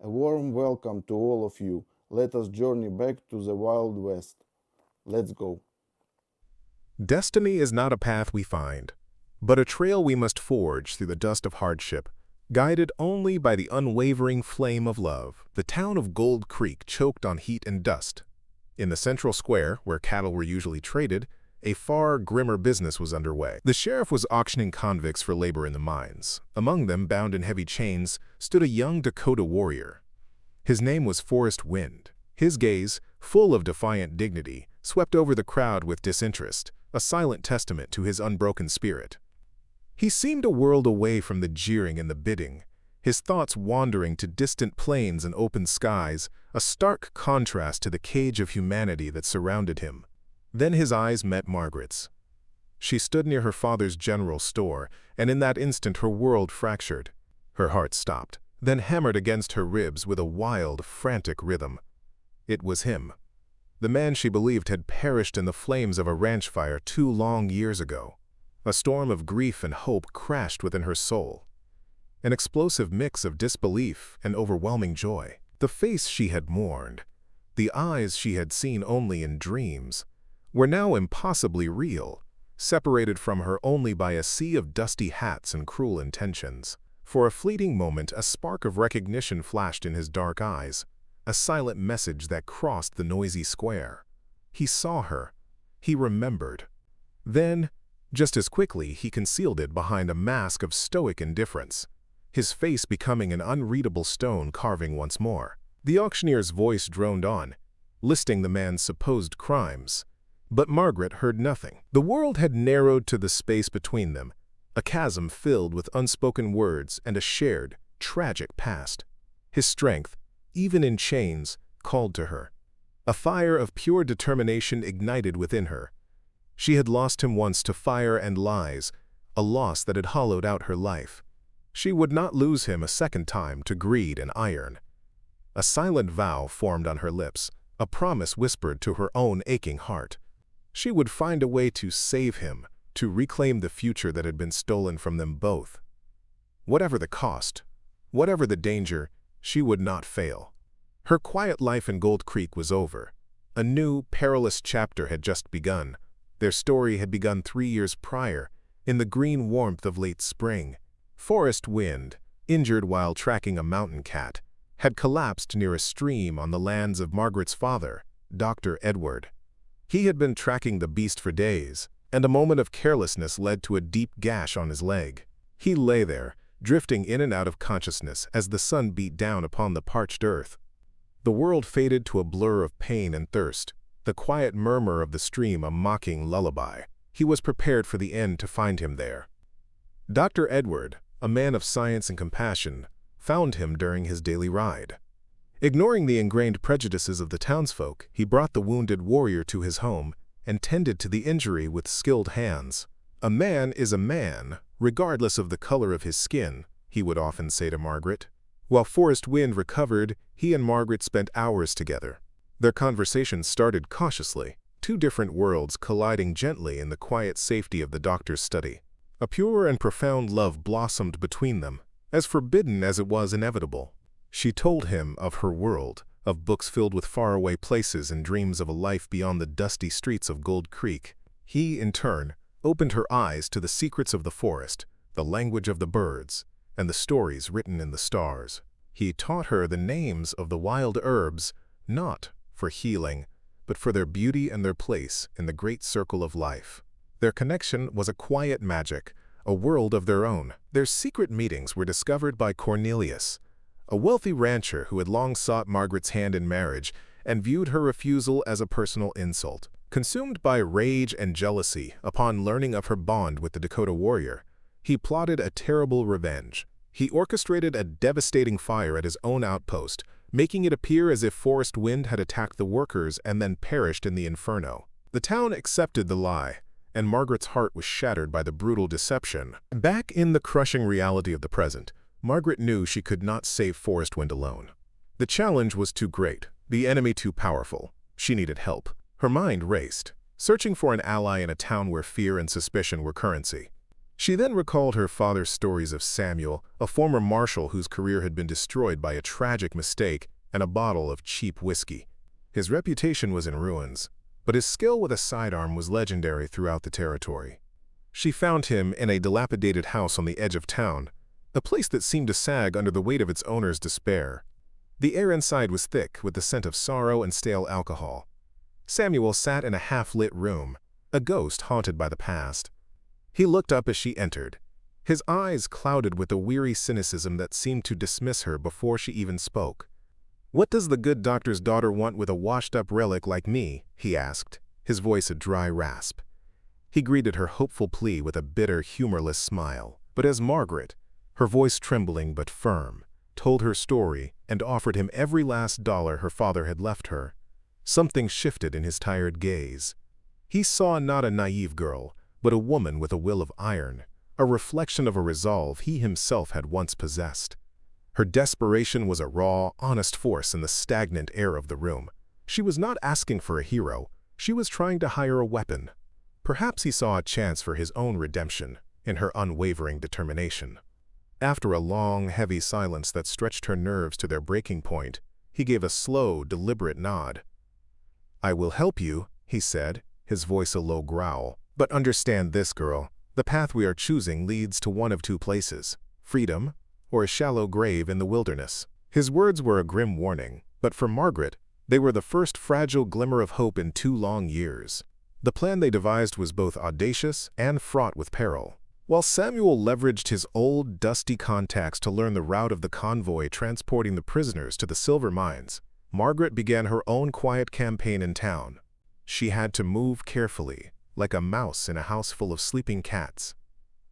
A warm welcome to all of you. Let us journey back to the Wild West. Let's go. Destiny is not a path we find, but a trail we must forge through the dust of hardship, guided only by the unwavering flame of love. The town of Gold Creek choked on heat and dust. In the central square, where cattle were usually traded, a far grimmer business was underway. The sheriff was auctioning convicts for labor in the mines. Among them, bound in heavy chains, stood a young Dakota warrior. His name was Forest Wind. His gaze, full of defiant dignity, swept over the crowd with disinterest, a silent testament to his unbroken spirit. He seemed a world away from the jeering and the bidding, his thoughts wandering to distant plains and open skies, a stark contrast to the cage of humanity that surrounded him. Then his eyes met Margaret's. She stood near her father's general store, and in that instant her world fractured. Her heart stopped, then hammered against her ribs with a wild, frantic rhythm. It was him. The man she believed had perished in the flames of a ranch fire 2 long years ago. A storm of grief and hope crashed within her soul. An explosive mix of disbelief and overwhelming joy. The face she had mourned, the eyes she had seen only in dreams, were now impossibly real, separated from her only by a sea of dusty hats and cruel intentions. For a fleeting moment, a spark of recognition flashed in his dark eyes, a silent message that crossed the noisy square. He saw her. He remembered. Then, just as quickly, he concealed it behind a mask of stoic indifference, his face becoming an unreadable stone carving once more. The auctioneer's voice droned on, listing the man's supposed crimes. But Margaret heard nothing. The world had narrowed to the space between them, a chasm filled with unspoken words and a shared, tragic past. His strength, even in chains, called to her. A fire of pure determination ignited within her. She had lost him once to fire and lies, a loss that had hollowed out her life. She would not lose him a second time to greed and iron. A silent vow formed on her lips, a promise whispered to her own aching heart. She would find a way to save him, to reclaim the future that had been stolen from them both. Whatever the cost, whatever the danger, she would not fail. Her quiet life in Gold Creek was over. A new, perilous chapter had just begun. Their story had begun 3 years prior, in the green warmth of late spring. Forest Wind, injured while tracking a mountain cat, had collapsed near a stream on the lands of Margaret's father, Dr. Edward. He had been tracking the beast for days, and a moment of carelessness led to a deep gash on his leg. He lay there, drifting in and out of consciousness as the sun beat down upon the parched earth. The world faded to a blur of pain and thirst, the quiet murmur of the stream a mocking lullaby. He was prepared for the end to find him there. Dr. Edward, a man of science and compassion, found him during his daily ride. Ignoring the ingrained prejudices of the townsfolk, he brought the wounded warrior to his home and tended to the injury with skilled hands. "A man is a man, regardless of the color of his skin," he would often say to Margaret. While Forest Wind recovered, he and Margaret spent hours together. Their conversation started cautiously, 2 different worlds colliding gently in the quiet safety of the doctor's study. A pure and profound love blossomed between them, as forbidden as it was inevitable. She told him of her world, of books filled with faraway places and dreams of a life beyond the dusty streets of Gold Creek. He, in turn, opened her eyes to the secrets of the forest, the language of the birds, and the stories written in the stars. He taught her the names of the wild herbs, not for healing, but for their beauty and their place in the great circle of life. Their connection was a quiet magic, a world of their own. Their secret meetings were discovered by Cornelius, a wealthy rancher who had long sought Margaret's hand in marriage and viewed her refusal as a personal insult. Consumed by rage and jealousy upon learning of her bond with the Dakota warrior, he plotted a terrible revenge. He orchestrated a devastating fire at his own outpost, making it appear as if Forest Wind had attacked the workers and then perished in the inferno. The town accepted the lie, and Margaret's heart was shattered by the brutal deception. Back in the crushing reality of the present, Margaret knew she could not save Forest Wind alone. The challenge was too great, the enemy too powerful. She needed help. Her mind raced, searching for an ally in a town where fear and suspicion were currency. She then recalled her father's stories of Samuel, a former marshal whose career had been destroyed by a tragic mistake and a bottle of cheap whiskey. His reputation was in ruins, but his skill with a sidearm was legendary throughout the territory. She found him in a dilapidated house on the edge of town, a place that seemed to sag under the weight of its owner's despair. The air inside was thick with the scent of sorrow and stale alcohol. Samuel sat in a half-lit room, a ghost haunted by the past. He looked up as she entered, his eyes clouded with a weary cynicism that seemed to dismiss her before she even spoke. "What does the good doctor's daughter want with a washed-up relic like me?" he asked, his voice a dry rasp. He greeted her hopeful plea with a bitter, humorless smile. But as Margaret, her voice trembling but firm, told her story and offered him every last dollar her father had left her, something shifted in his tired gaze. He saw not a naive girl, but a woman with a will of iron, a reflection of a resolve he himself had once possessed. Her desperation was a raw, honest force in the stagnant air of the room. She was not asking for a hero, she was trying to hire a weapon. Perhaps he saw a chance for his own redemption in her unwavering determination. After a long, heavy silence that stretched her nerves to their breaking point, he gave a slow, deliberate nod. "I will help you," he said, his voice a low growl. "But understand this, girl. The path we are choosing leads to one of two places: freedom or a shallow grave in the wilderness." His words were a grim warning, but for Margaret, they were the first fragile glimmer of hope in 2 long years. The plan they devised was both audacious and fraught with peril. While Samuel leveraged his old, dusty contacts to learn the route of the convoy transporting the prisoners to the silver mines, Margaret began her own quiet campaign in town. She had to move carefully, like a mouse in a house full of sleeping cats.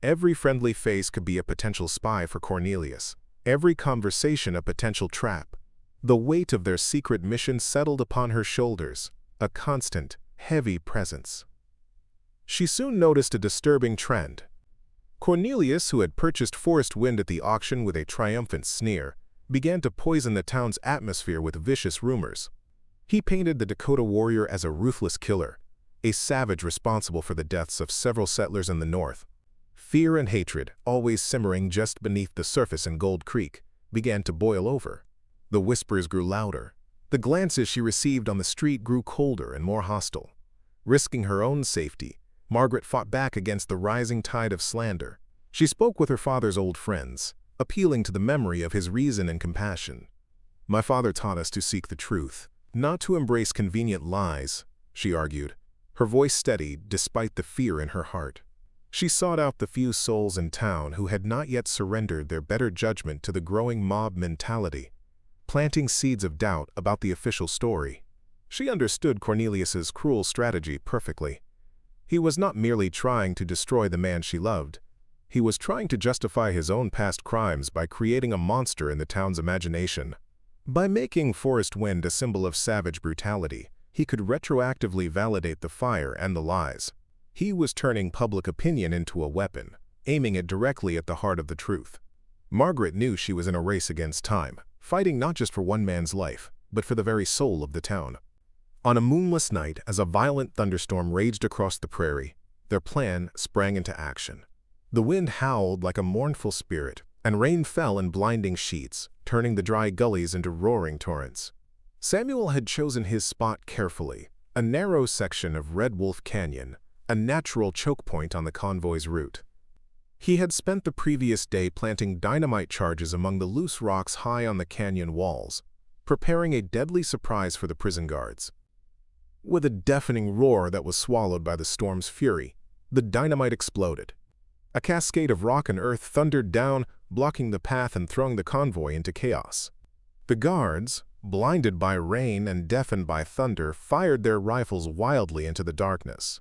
Every friendly face could be a potential spy for Cornelius, every conversation a potential trap. The weight of their secret mission settled upon her shoulders, a constant, heavy presence. She soon noticed a disturbing trend. Cornelius, who had purchased Forest Wind at the auction with a triumphant sneer, began to poison the town's atmosphere with vicious rumors. He painted the Dakota warrior as a ruthless killer, a savage responsible for the deaths of several settlers in the north. Fear and hatred, always simmering just beneath the surface in Gold Creek, began to boil over. The whispers grew louder. The glances she received on the street grew colder and more hostile. Risking her own safety, Margaret fought back against the rising tide of slander. She spoke with her father's old friends, appealing to the memory of his reason and compassion. "My father taught us to seek the truth, not to embrace convenient lies," she argued, her voice steady despite the fear in her heart. She sought out the few souls in town who had not yet surrendered their better judgment to the growing mob mentality, planting seeds of doubt about the official story. She understood Cornelius's cruel strategy perfectly. He was not merely trying to destroy the man she loved. He was trying to justify his own past crimes by creating a monster in the town's imagination. By making Forest Wind a symbol of savage brutality, he could retroactively validate the fire and the lies. He was turning public opinion into a weapon, aiming it directly at the heart of the truth. Margaret knew she was in a race against time, fighting not just for one man's life, but for the very soul of the town. On a moonless night, as a violent thunderstorm raged across the prairie, their plan sprang into action. The wind howled like a mournful spirit, and rain fell in blinding sheets, turning the dry gullies into roaring torrents. Samuel had chosen his spot carefully, a narrow section of Red Wolf Canyon, a natural choke point on the convoy's route. He had spent the previous day planting dynamite charges among the loose rocks high on the canyon walls, preparing a deadly surprise for the prison guards. With a deafening roar that was swallowed by the storm's fury, the dynamite exploded. A cascade of rock and earth thundered down, blocking the path and throwing the convoy into chaos. The guards, blinded by rain and deafened by thunder, fired their rifles wildly into the darkness.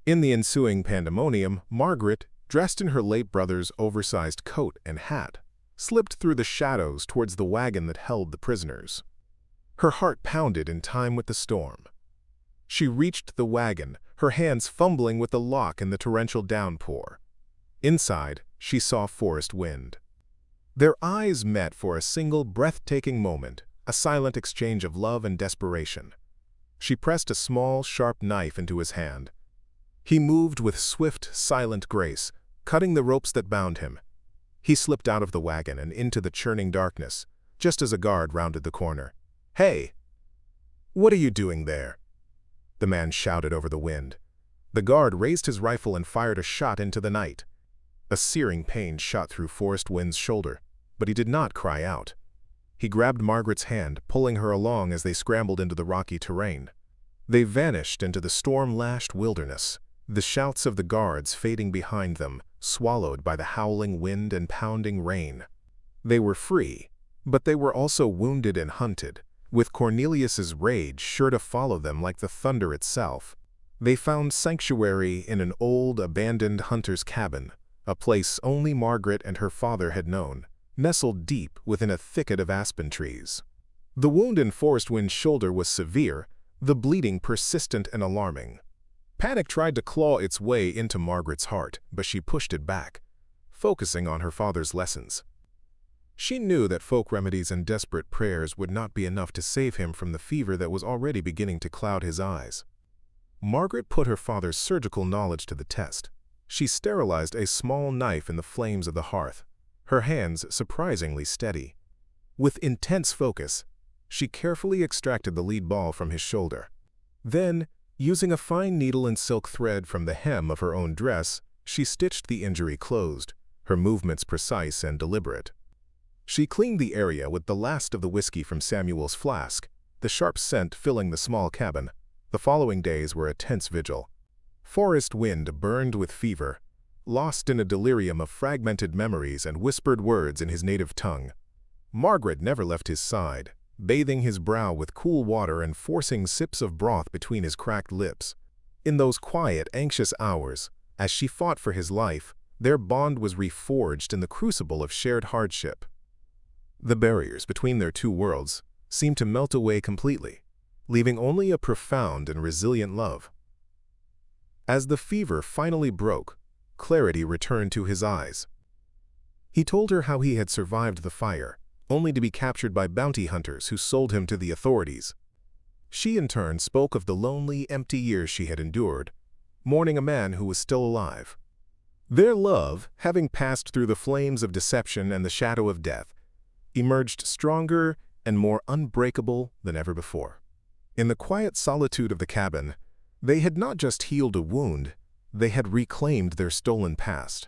In the ensuing pandemonium, Margaret, dressed in her late brother's oversized coat and hat, slipped through the shadows towards the wagon that held the prisoners. Her heart pounded in time with the storm. She reached the wagon, her hands fumbling with the lock in the torrential downpour. Inside, she saw Forest Wind. Their eyes met for a single breathtaking moment, a silent exchange of love and desperation. She pressed a small, sharp knife into his hand. He moved with swift, silent grace, cutting the ropes that bound him. He slipped out of the wagon and into the churning darkness, just as a guard rounded the corner. "Hey! What are you doing there?" the man shouted over the wind. The guard raised his rifle and fired a shot into the night. A searing pain shot through Forrest Wynd's shoulder, but he did not cry out. He grabbed Margaret's hand, pulling her along as they scrambled into the rocky terrain. They vanished into the storm-lashed wilderness, the shouts of the guards fading behind them, swallowed by the howling wind and pounding rain. They were free, but they were also wounded and hunted, with Cornelius's rage sure to follow them like the thunder itself. They found sanctuary in an old, abandoned hunter's cabin, a place only Margaret and her father had known, nestled deep within a thicket of aspen trees. The wound in Forrest Wynd's shoulder was severe, the bleeding persistent and alarming. Panic tried to claw its way into Margaret's heart, but she pushed it back, focusing on her father's lessons. She knew that folk remedies and desperate prayers would not be enough to save him from the fever that was already beginning to cloud his eyes. Margaret put her father's surgical knowledge to the test. She sterilized a small knife in the flames of the hearth, her hands surprisingly steady. With intense focus, she carefully extracted the lead ball from his shoulder. Then, using a fine needle and silk thread from the hem of her own dress, she stitched the injury closed, her movements precise and deliberate. She cleaned the area with the last of the whiskey from Samuel's flask, the sharp scent filling the small cabin. The following days were a tense vigil. Forrest Wynd burned with fever, lost in a delirium of fragmented memories and whispered words in his native tongue. Margaret never left his side, bathing his brow with cool water and forcing sips of broth between his cracked lips. In those quiet, anxious hours, as she fought for his life, their bond was reforged in the crucible of shared hardship. The barriers between their two worlds seemed to melt away completely, leaving only a profound and resilient love. As the fever finally broke, clarity returned to his eyes. He told her how he had survived the fire, only to be captured by bounty hunters who sold him to the authorities. She in turn spoke of the lonely, empty years she had endured, mourning a man who was still alive. Their love, having passed through the flames of deception and the shadow of death, emerged stronger and more unbreakable than ever before. In the quiet solitude of the cabin, they had not just healed a wound, they had reclaimed their stolen past.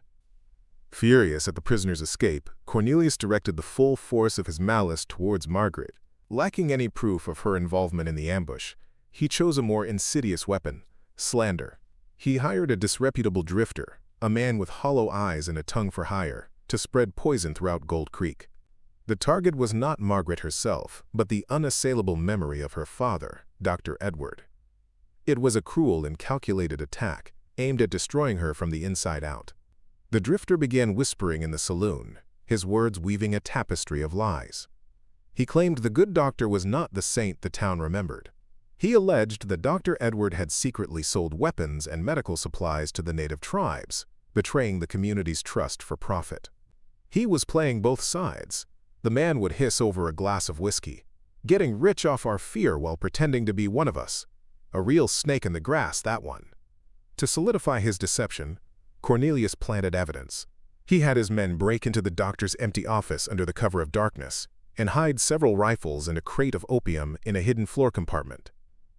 Furious at the prisoner's escape, Cornelius directed the full force of his malice towards Margaret. Lacking any proof of her involvement in the ambush, he chose a more insidious weapon, slander. He hired a disreputable drifter, a man with hollow eyes and a tongue for hire, to spread poison throughout Gold Creek. The target was not Margaret herself, but the unassailable memory of her father, Dr. Edward. It was a cruel and calculated attack, aimed at destroying her from the inside out. The drifter began whispering in the saloon, his words weaving a tapestry of lies. He claimed the good doctor was not the saint the town remembered. He alleged that Dr. Edward had secretly sold weapons and medical supplies to the native tribes, betraying the community's trust for profit. He was playing both sides. The man would hiss over a glass of whiskey, "Getting rich off our fear while pretending to be one of us. A real snake in the grass, that one." To solidify his deception, Cornelius planted evidence. He had his men break into the doctor's empty office under the cover of darkness and hide several rifles and a crate of opium in a hidden floor compartment.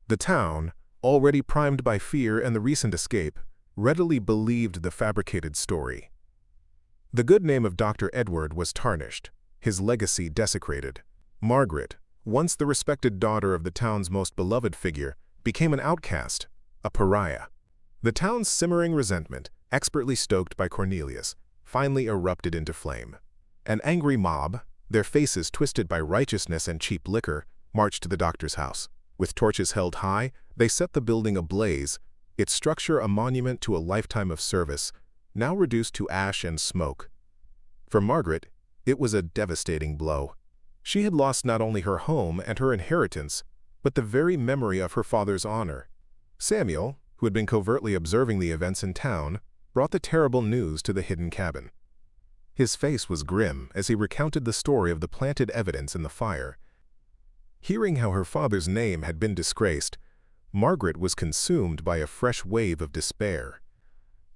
The town, already primed by fear and the recent escape, readily believed the fabricated story. The good name of Dr. Edward was tarnished, his legacy desecrated. Margaret, once the respected daughter of the town's most beloved figure, became an outcast, a pariah. The town's simmering resentment, expertly stoked by Cornelius, finally erupted into flame. An angry mob, their faces twisted by righteousness and cheap liquor, marched to the doctor's house. With torches held high, they set the building ablaze, its structure a monument to a lifetime of service, now reduced to ash and smoke. For Margaret, it was a devastating blow. She had lost not only her home and her inheritance, but the very memory of her father's honor. Samuel, who had been covertly observing the events in town, brought the terrible news to the hidden cabin. His face was grim as he recounted the story of the planted evidence in the fire. Hearing how her father's name had been disgraced, Margaret was consumed by a fresh wave of despair.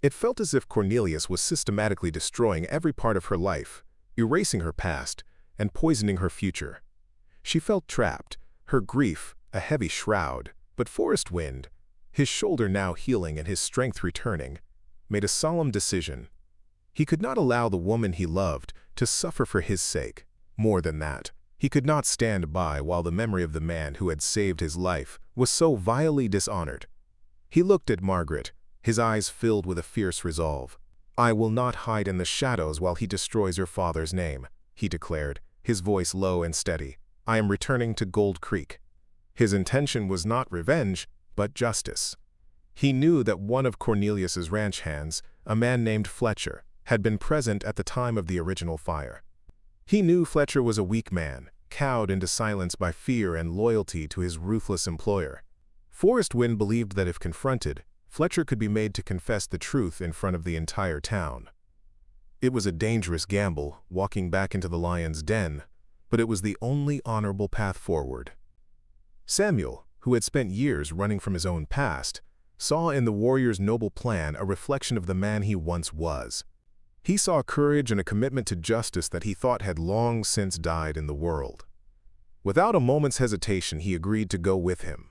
It felt as if Cornelius was systematically destroying every part of her life, erasing her past, and poisoning her future. She felt trapped, her grief a heavy shroud, but Forest Wind, his shoulder now healing and his strength returning, made a solemn decision. He could not allow the woman he loved to suffer for his sake. More than that, he could not stand by while the memory of the man who had saved his life was so vilely dishonored. He looked at Margaret, his eyes filled with a fierce resolve. "I will not hide in the shadows while he destroys your father's name," he declared, his voice low and steady. "I am returning to Gold Creek." His intention was not revenge, but justice. He knew that one of Cornelius's ranch hands, a man named Fletcher, had been present at the time of the original fire. He knew Fletcher was a weak man, cowed into silence by fear and loyalty to his ruthless employer. Forest Wind believed that if confronted, Fletcher could be made to confess the truth in front of the entire town. It was a dangerous gamble, walking back into the lion's den, but it was the only honorable path forward. Samuel, who had spent years running from his own past, saw in the warrior's noble plan a reflection of the man he once was. He saw courage and a commitment to justice that he thought had long since died in the world. Without a moment's hesitation, he agreed to go with him.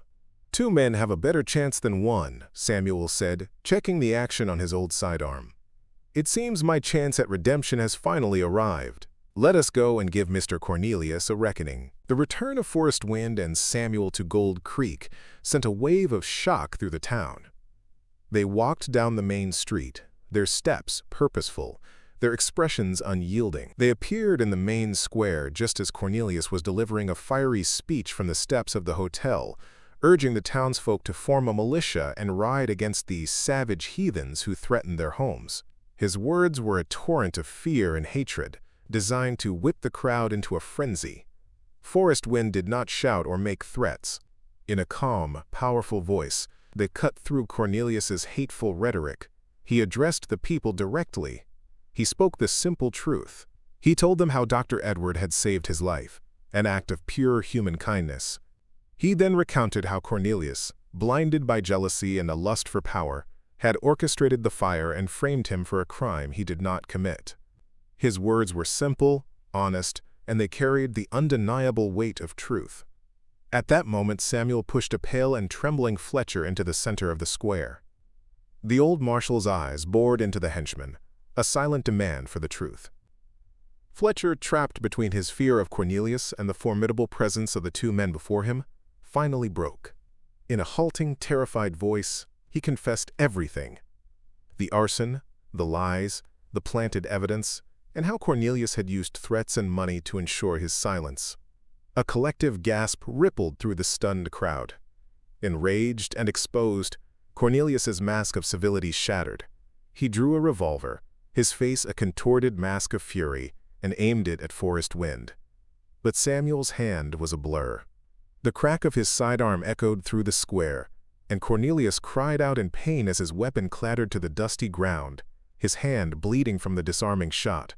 "Two men have a better chance than one," Samuel said, checking the action on his old sidearm. "It seems my chance at redemption has finally arrived. Let us go and give Mr. Cornelius a reckoning." The return of Forest Wind and Samuel to Gold Creek sent a wave of shock through the town. They walked down the main street, their steps purposeful, their expressions unyielding. They appeared in the main square just as Cornelius was delivering a fiery speech from the steps of the hotel, urging the townsfolk to form a militia and ride against the savage heathens who threatened their homes. His words were a torrent of fear and hatred, designed to whip the crowd into a frenzy. Forest Wind did not shout or make threats. In a calm, powerful voice, they cut through Cornelius's hateful rhetoric. He addressed the people directly. He spoke the simple truth. He told them how Dr. Edward had saved his life, an act of pure human kindness. He then recounted how Cornelius, blinded by jealousy and a lust for power, had orchestrated the fire and framed him for a crime he did not commit. His words were simple, honest, and they carried the undeniable weight of truth. At that moment, Samuel pushed a pale and trembling Fletcher into the center of the square. The old marshal's eyes bored into the henchman, a silent demand for the truth. Fletcher, trapped between his fear of Cornelius and the formidable presence of the two men before him, finally broke. In a halting, terrified voice, he confessed everything: the arson, the lies, the planted evidence, and how Cornelius had used threats and money to ensure his silence. A collective gasp rippled through the stunned crowd. Enraged and exposed, Cornelius's mask of civility shattered. He drew a revolver, his face a contorted mask of fury, and aimed it at Forest Wind. But Samuel's hand was a blur. The crack of his sidearm echoed through the square, and Cornelius cried out in pain as his weapon clattered to the dusty ground, his hand bleeding from the disarming shot.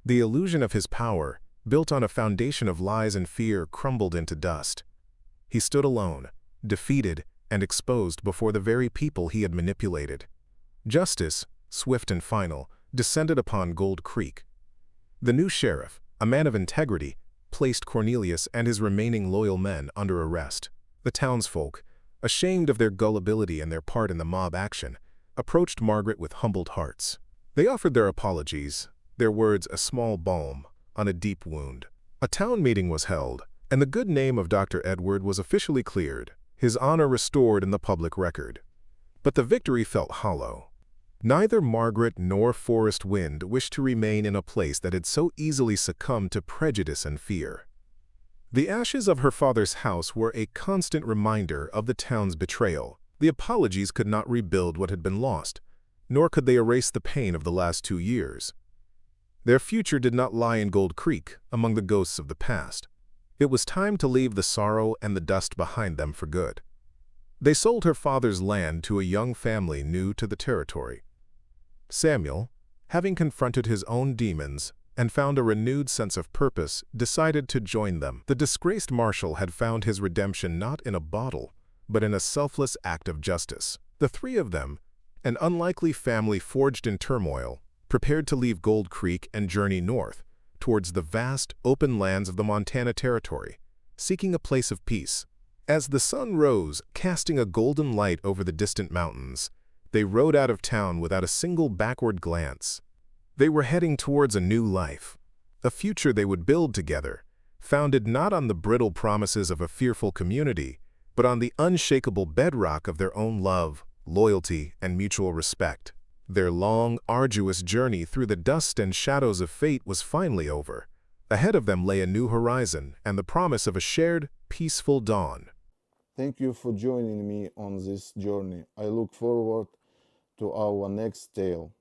The illusion of his power, built on a foundation of lies and fear, crumbled into dust. He stood alone, defeated and exposed before the very people he had manipulated. Justice, swift and final, descended upon Gold Creek. The new sheriff, a man of integrity, placed Cornelius and his remaining loyal men under arrest. The townsfolk, ashamed of their gullibility and their part in the mob action, approached Margaret with humbled hearts. They offered their apologies, their words a small balm on a deep wound. A town meeting was held, and the good name of Dr. Edward was officially cleared, his honor restored in the public record. But the victory felt hollow. Neither Margaret nor Forest Wind wished to remain in a place that had so easily succumbed to prejudice and fear. The ashes of her father's house were a constant reminder of the town's betrayal. The apologies could not rebuild what had been lost, nor could they erase the pain of the last 2 years. Their future did not lie in Gold Creek, among the ghosts of the past. It was time to leave the sorrow and the dust behind them for good. They sold her father's land to a young family new to the territory. Samuel, having confronted his own demons and found a renewed sense of purpose, decided to join them. The disgraced marshal had found his redemption not in a bottle, but in a selfless act of justice. The three of them, An unlikely family forged in turmoil, prepared to leave Gold Creek and journey north, towards the vast, open lands of the Montana Territory, seeking a place of peace. As the sun rose, casting a golden light over the distant mountains, they rode out of town without a single backward glance. They were heading towards a new life, a future they would build together, founded not on the brittle promises of a fearful community, but on the unshakable bedrock of their own love, loyalty, and mutual respect. Their long, arduous journey through the dust and shadows of fate was finally over. Ahead of them lay a new horizon and the promise of a shared, peaceful dawn. Thank you for joining me on this journey. I look forward to our next tale.